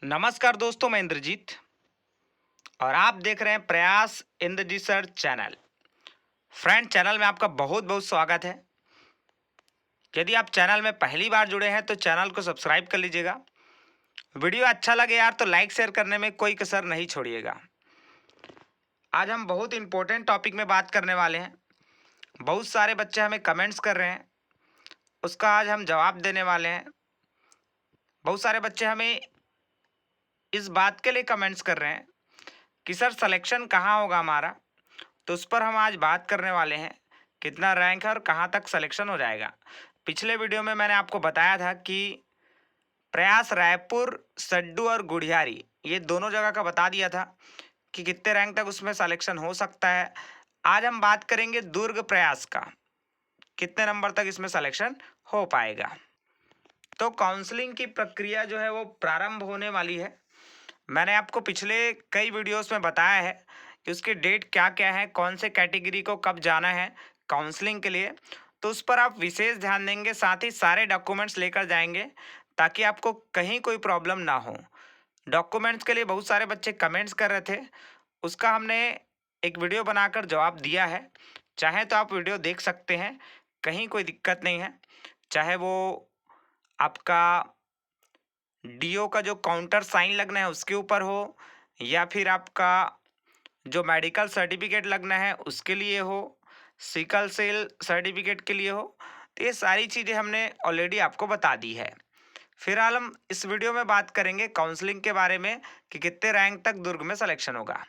नमस्कार दोस्तों, मैं इंद्रजीत और आप देख रहे हैं Prayas Indrajeet sir channel. Friend, channel में आपका बहुत बहुत स्वागत है। यदि आप चैनल में पहली बार जुड़े हैं तो चैनल को सब्सक्राइब कर लीजिएगा। वीडियो अच्छा लगे यार तो लाइक शेयर करने में कोई कसर नहीं छोड़िएगा। आज हम बहुत इंपॉर्टेंट टॉपिक में बात करने वाले हैं। बहुत सारे बच्चे हमें कमेंट्स कर रहे हैं, उसका आज हम जवाब देने वाले हैं। बहुत सारे बच्चे हमें इस बात के लिए कमेंट्स कर रहे हैं कि सर सिलेक्शन कहाँ होगा हमारा, तो उस पर हम आज बात करने वाले हैं। कितना रैंक है और कहाँ तक सिलेक्शन हो जाएगा। पिछले वीडियो में मैंने आपको बताया था कि प्रयास रायपुर, सड्डू और गुढ़ियारी ये दोनों जगह का बता दिया था कि कितने रैंक तक उसमें सिलेक्शन हो सकता है। आज हम बात करेंगे दुर्ग प्रयास का, कितने नंबर तक इसमें सिलेक्शन हो पाएगा। तो काउंसलिंग की प्रक्रिया जो है वो प्रारंभ होने वाली है। मैंने आपको पिछले कई वीडियोस में बताया है कि उसकी डेट क्या क्या है, कौन से कैटेगरी को कब जाना है काउंसलिंग के लिए, तो उस पर आप विशेष ध्यान देंगे। साथ ही सारे डॉक्यूमेंट्स लेकर जाएंगे ताकि आपको कहीं कोई प्रॉब्लम ना हो। डॉक्यूमेंट्स के लिए बहुत सारे बच्चे कमेंट्स कर रहे थे, उसका हमने एक वीडियो बनाकर जवाब दिया है। चाहे तो आप वीडियो देख सकते हैं, कहीं कोई दिक्कत नहीं है। चाहे वो आपका डीओ का जो काउंटर साइन लगना है उसके ऊपर हो, या फिर आपका जो मेडिकल सर्टिफिकेट लगना है उसके लिए हो, सिकल सेल सर्टिफिकेट के लिए हो, तो ये सारी चीज़ें हमने ऑलरेडी आपको बता दी है। फिलहाल हम इस वीडियो में बात करेंगे काउंसलिंग के बारे में कि कितने रैंक तक दुर्ग में सिलेक्शन होगा।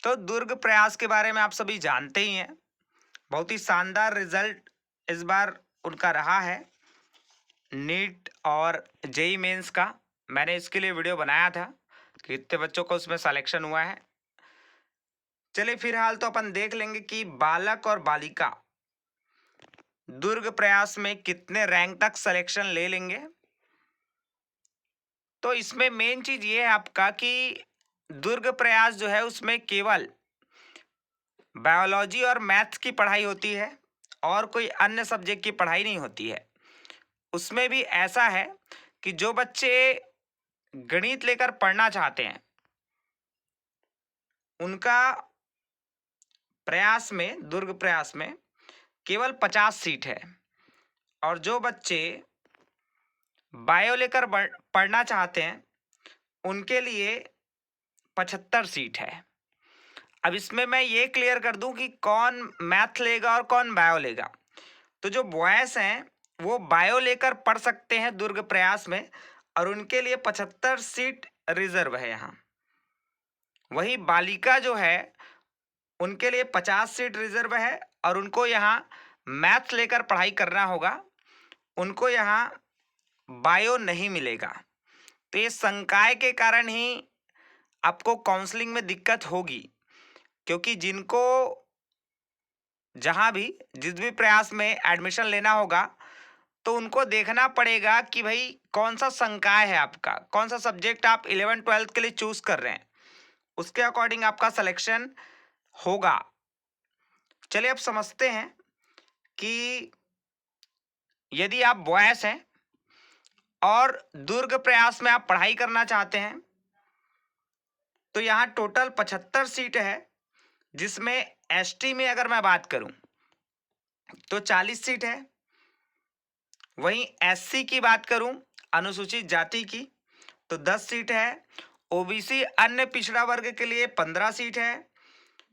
तो दुर्ग प्रयास के बारे में आप सभी जानते ही हैं, बहुत ही शानदार रिजल्ट इस बार उनका रहा है नीट और जेई मेंस का। मैंने इसके लिए वीडियो बनाया था कि कितने बच्चों को उसमें सिलेक्शन हुआ है। चलिए फिलहाल तो अपन देख लेंगे कि बालक और बालिका दुर्ग प्रयास में कितने रैंक तक सिलेक्शन ले लेंगे। तो इसमें मेन चीज ये है आपका कि दुर्ग प्रयास जो है उसमें केवल बायोलॉजी और मैथ्स की पढ़ाई होती है और कोई अन्य सब्जेक्ट की पढ़ाई नहीं होती है। उसमें भी ऐसा है कि जो बच्चे गणित लेकर पढ़ना चाहते हैं उनका प्रयास में, दुर्ग प्रयास में केवल 50 सीट है, और जो बच्चे बायो लेकर पढ़ना चाहते हैं उनके लिए 75 सीट है। अब इसमें मैं ये क्लियर कर दूं कि कौन मैथ लेगा और कौन बायो लेगा। तो जो बॉयज हैं वो बायो लेकर पढ़ सकते हैं दुर्ग प्रयास में, और उनके लिए 75 सीट रिजर्व है यहाँ। वही बालिका जो है उनके लिए 50 सीट रिजर्व है, और उनको यहाँ मैथ्स लेकर पढ़ाई करना होगा, उनको यहाँ बायो नहीं मिलेगा। तो ये संकाय के कारण ही आपको काउंसलिंग में दिक्कत होगी, क्योंकि जिनको जहाँ भी जिस भी प्रयास में एडमिशन लेना होगा तो उनको देखना पड़ेगा कि भाई कौन सा संकाय है आपका, कौन सा सब्जेक्ट आप 11th-12th के लिए चूज कर रहे हैं, उसके अकॉर्डिंग आपका सिलेक्शन होगा। चलिए अब समझते हैं कि यदि आप बॉयज हैं और दुर्ग प्रयास में आप पढ़ाई करना चाहते हैं तो यहाँ टोटल 75 सीट है, जिसमें एसटी में अगर मैं बात करूं तो 40 सीट है। वहीं एससी की बात करूं, अनुसूचित जाति की, तो 10 सीट है। ओबीसी अन्य पिछड़ा वर्ग के लिए 15 सीट है,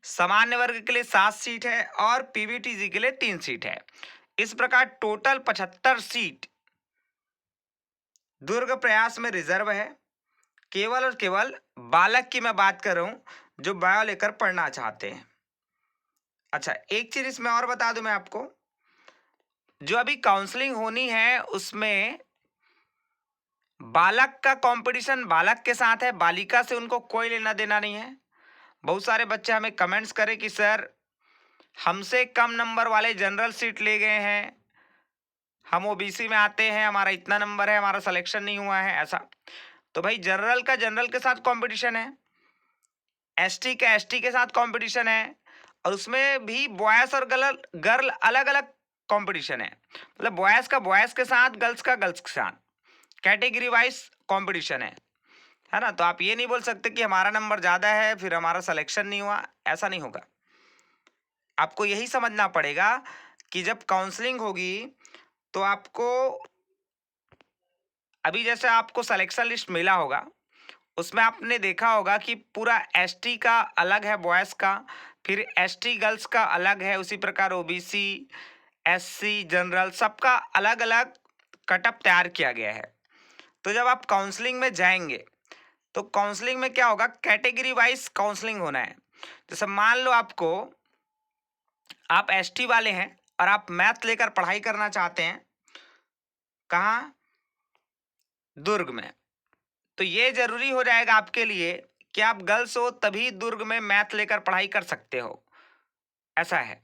सामान्य वर्ग के लिए 7 सीट है, और पीवीटीजी के लिए 3 सीट है। इस प्रकार टोटल 75 सीट दुर्ग प्रयास में रिजर्व है। केवल और केवल बालक की मैं बात कर रहा हूं जो बायो लेकर पढ़ना चाहते हैं। अच्छा, एक चीज इसमें और बता दूं मैं आपको, जो अभी काउंसलिंग होनी है उसमें बालक का कंपटीशन बालक के साथ है, बालिका से उनको कोई लेना देना नहीं है। बहुत सारे बच्चे हमें कमेंट्स करें कि सर हमसे कम नंबर वाले जनरल सीट ले गए हैं, हम ओबीसी में आते हैं, हमारा इतना नंबर है, हमारा सिलेक्शन नहीं हुआ है, ऐसा। तो भाई जनरल का जनरल के साथ कंपटीशन है, एसटी का एसटी के साथ कंपटीशन है, और उसमें भी बॉयज और गर्ल गर्ल अलग अलग कंपटीशन है। मतलब बॉयज का बॉयज के साथ, गर्ल्स का गर्ल्स के साथ, कैटेगरी वाइज कंपटीशन है। है ना। तो आप ये नहीं बोल सकते कि हमारा नंबर ज़्यादा है फिर हमारा सिलेक्शन नहीं हुआ, ऐसा नहीं होगा। आपको यही समझना पड़ेगा कि जब काउंसलिंग होगी तो आपको, अभी जैसे आपको सिलेक्शन लिस्ट मिला होगा, उसमें आपने देखा होगा कि पूरा एसटी का अलग है बॉयज़ का, फिर एसटी गर्ल्स का अलग है, उसी प्रकार ओबीसी, एससी, जनरल, सबका अलग अलग कटअप तैयार किया गया है। तो जब आप काउंसलिंग में जाएंगे तो काउंसलिंग में क्या होगा, कैटेगरी वाइज काउंसलिंग होना है। जैसे मान लो आप एसटी वाले हैं और आप मैथ लेकर पढ़ाई करना चाहते हैं, कहाँ, दुर्ग में, तो ये जरूरी हो जाएगा आपके लिए कि आप गर्ल्स हो तभी दुर्ग में मैथ लेकर पढ़ाई कर सकते हो, ऐसा है।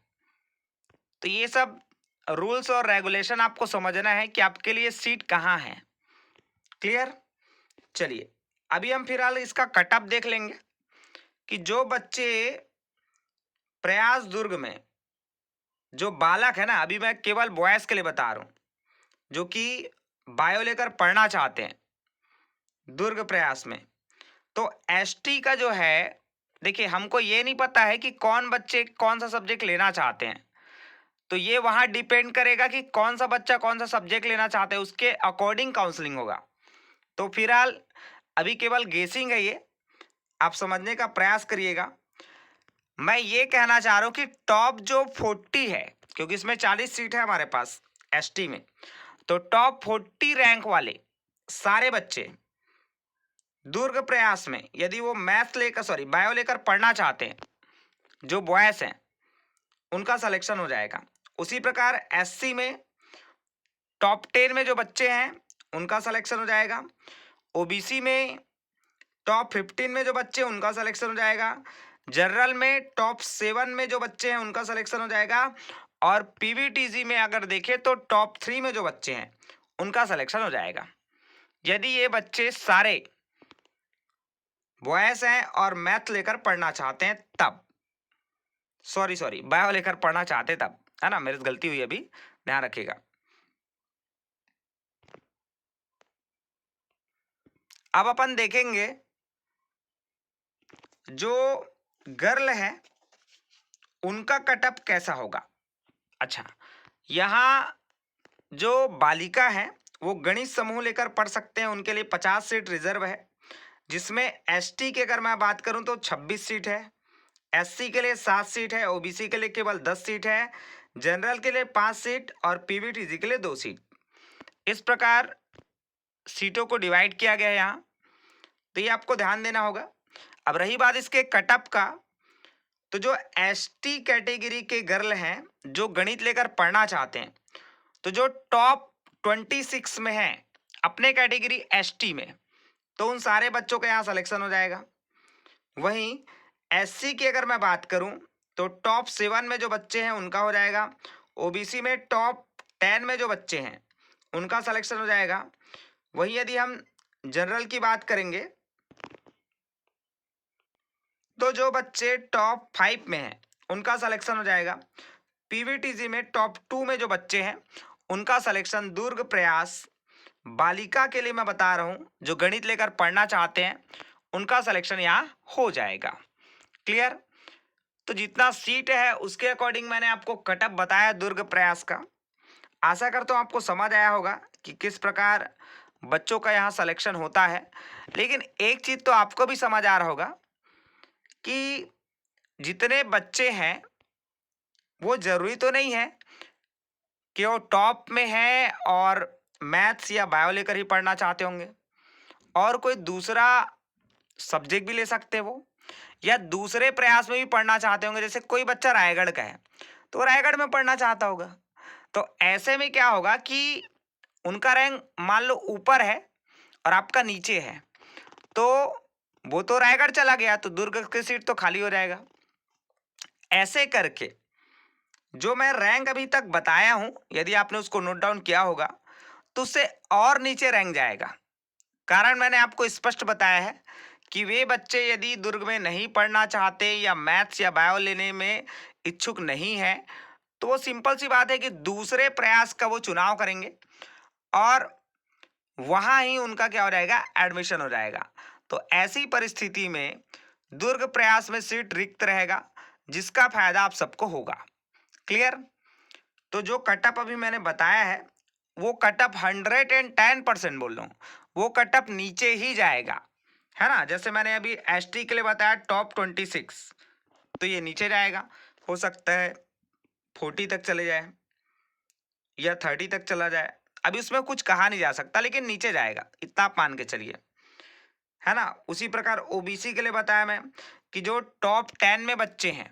तो ये सब रूल्स और रेगुलेशन आपको समझना है कि आपके लिए सीट कहाँ है। क्लियर। चलिए अभी हम फिलहाल इसका कटअप देख लेंगे कि जो बच्चे प्रयास दुर्ग में, जो बालक है ना, अभी मैं केवल बॉयज के लिए बता रहा हूं, जो कि बायो लेकर पढ़ना चाहते हैं दुर्ग प्रयास में, तो एसटी का जो है, देखिए हमको ये नहीं पता है कि कौन बच्चे कौन सा सब्जेक्ट लेना चाहते हैं, तो ये वहां डिपेंड करेगा कि कौन सा बच्चा कौन सा सब्जेक्ट लेना चाहते हैं, उसके अकॉर्डिंग काउंसलिंग होगा। तो फिलहाल अभी केवल गेसिंग है, ये आप समझने का प्रयास करिएगा। मैं ये कहना चाह रहा हूं कि टॉप जो 40 है, क्योंकि इसमें 40 सीट है हमारे पास एसटी में, तो टॉप 40 रैंक वाले सारे बच्चे दुर्ग प्रयास में यदि वो मैथ लेकर बायो लेकर पढ़ना चाहते हैं, जो बॉयज हैं उनका सिलेक्शन हो जाएगा। उसी प्रकार एससी में टॉप 10 में जो बच्चे हैं उनका सिलेक्शन हो जाएगा। ओबीसी में टॉप 15 में जो बच्चे हैं उनका सिलेक्शन हो जाएगा। जनरल में टॉप 7 में जो बच्चे हैं उनका सिलेक्शन हो जाएगा। और पीवीटीजी में अगर देखें तो टॉप 3 में जो बच्चे हैं उनका सिलेक्शन हो जाएगा। यदि ये बच्चे सारे बॉयज हैं और मैथ लेकर पढ़ना चाहते हैं तब, सॉरी बायो लेकर पढ़ना चाहते तब, है ना, मेरी गलती हुई अभी, ध्यान रखिएगा। अब अपन देखेंगे जो गर्ल है उनका कटअप कैसा होगा। अच्छा, यहाँ जो बालिका है वो गणित समूह लेकर पढ़ सकते हैं, उनके लिए 50 सीट रिजर्व है, जिसमें एसटी की अगर मैं बात करूं तो 26 सीट है, एससी के लिए 7 सीट है, ओबीसी के लिए केवल 10 सीट है, जनरल के लिए 5 सीट और पीवीटीजी के लिए 2 सीट। इस प्रकार सीटों को डिवाइड किया गया है यहाँ, तो ये आपको ध्यान देना होगा। अब रही बात इसके कटअप का, तो जो एसटी कैटेगरी के गर्ल हैं जो गणित लेकर पढ़ना चाहते हैं, तो जो टॉप 26 में है अपने कैटेगरी एसटी में, तो उन सारे बच्चों का यहाँ सिलेक्शन हो जाएगा। वहीं एससी की अगर मैं बात करूं तो टॉप 7 में जो बच्चे हैं उनका हो जाएगा। ओबीसी में टॉप 10 में जो बच्चे हैं उनका सिलेक्शन हो जाएगा। वहीं यदि हम जनरल की बात करेंगे तो जो बच्चे टॉप 5 में हैं उनका सिलेक्शन हो जाएगा। पीवीटीजी में टॉप 2 में जो बच्चे हैं उनका सिलेक्शन दुर्ग प्रयास बालिका के लिए मैं बता रहा हूं, जो गणित लेकर पढ़ना चाहते हैं उनका सिलेक्शन यहाँ हो जाएगा। क्लियर। तो जितना सीट है उसके अकॉर्डिंग मैंने आपको कटअप बताया दुर्ग प्रयास का। आशा करता हूँ आपको समझ आया होगा कि किस प्रकार बच्चों का यहाँ सिलेक्शन होता है। लेकिन एक चीज तो आपको भी समझ आ रहा होगा कि जितने बच्चे हैं वो जरूरी तो नहीं है कि वो टॉप में है और मैथ्स या बायो लेकर ही पढ़ना चाहते होंगे, और कोई दूसरा सब्जेक्ट भी ले सकते हैं वो, या दूसरे प्रयास में भी पढ़ना चाहते होंगे। जैसे कोई बच्चा रायगढ़ का है तो वो रायगढ़ में पढ़ना चाहता होगा, तो ऐसे में क्या होगा कि उनका रैंक मान लो ऊपर है और आपका नीचे है, तो वो तो रायगढ़ चला गया तो दुर्ग की सीट तो खाली हो जाएगा। ऐसे करके जो मैं रैंक अभी तक बताया हूं, यदि आपने उसको नोट डाउन किया होगा तो उससे और नीचे रैंक जाएगा। कारण मैंने आपको स्पष्ट बताया है कि वे बच्चे यदि दुर्ग में नहीं पढ़ना चाहते या मैथ्स या बायो लेने में इच्छुक नहीं है, तो वो सिंपल सी बात है कि दूसरे प्रयास का वो चुनाव करेंगे और वहाँ ही उनका क्या हो जाएगा, एडमिशन हो जाएगा। तो ऐसी परिस्थिति में दुर्ग प्रयास में सीट रिक्त रहेगा, जिसका फायदा आप सबको होगा। क्लियर? तो जो कटअप अभी मैंने बताया है वो कटअप 110% बोल रहा हूँ, वो कटअप नीचे ही जाएगा, है ना। जैसे मैंने अभी एसटी के लिए बताया टॉप 26, तो ये नीचे जाएगा। हो सकता है 40 तक चले जाए या 30 तक चला जाए, अभी उसमें कुछ कहा नहीं जा सकता, लेकिन नीचे जाएगा, इतना आप मान के चलिए, है ना। उसी प्रकार ओबीसी के लिए बताया मैं कि जो टॉप 10 में बच्चे हैं,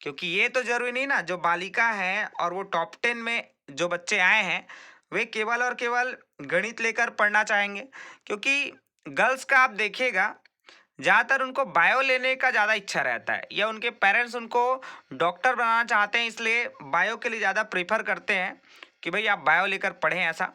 क्योंकि ये तो जरूरी नहीं ना, जो बालिका है और वो टॉप 10 में जो बच्चे आए हैं वे केवल और केवल गणित लेकर पढ़ना चाहेंगे, क्योंकि गर्ल्स का आप देखिएगा ज़्यादातर उनको बायो लेने का ज़्यादा इच्छा रहता है, या उनके पेरेंट्स उनको डॉक्टर बनाना चाहते हैं, इसलिए बायो के लिए ज़्यादा प्रेफर करते हैं कि भाई आप बायो लेकर पढ़ें ऐसा।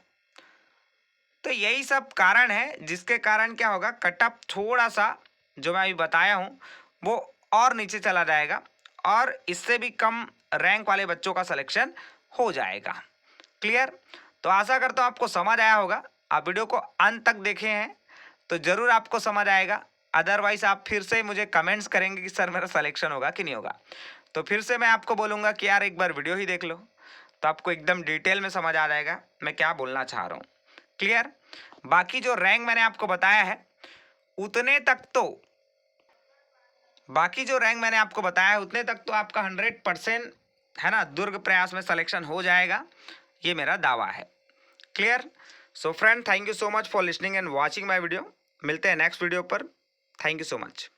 तो यही सब कारण है जिसके कारण क्या होगा, कटअप थोड़ा सा जो मैं अभी बताया हूँ वो और नीचे चला जाएगा और इससे भी कम रैंक वाले बच्चों का सिलेक्शन हो जाएगा। क्लियर? तो आशा करता हूँ आपको समझ आया होगा। आप वीडियो को अंत तक देखे हैं तो ज़रूर आपको समझ आएगा, अदरवाइज आप फिर से मुझे कमेंट्स करेंगे कि सर मेरा सिलेक्शन होगा कि नहीं होगा। तो फिर से मैं आपको बोलूँगा कि यार एक बार वीडियो ही देख लो, तो आपको एकदम डिटेल में समझ आ जाएगा मैं क्या बोलना चाह रहा हूँ। क्लियर? बाकी जो रैंक मैंने आपको बताया है उतने तक तो बाकी जो रैंक मैंने आपको बताया है उतने तक तो आपका 100% है ना, दुर्ग प्रयास में सिलेक्शन हो जाएगा, ये मेरा दावा है। Clear? So friend, thank you so much for listening and watching my video. मिलते हैं नेक्स्ट वीडियो पर। Thank you so much.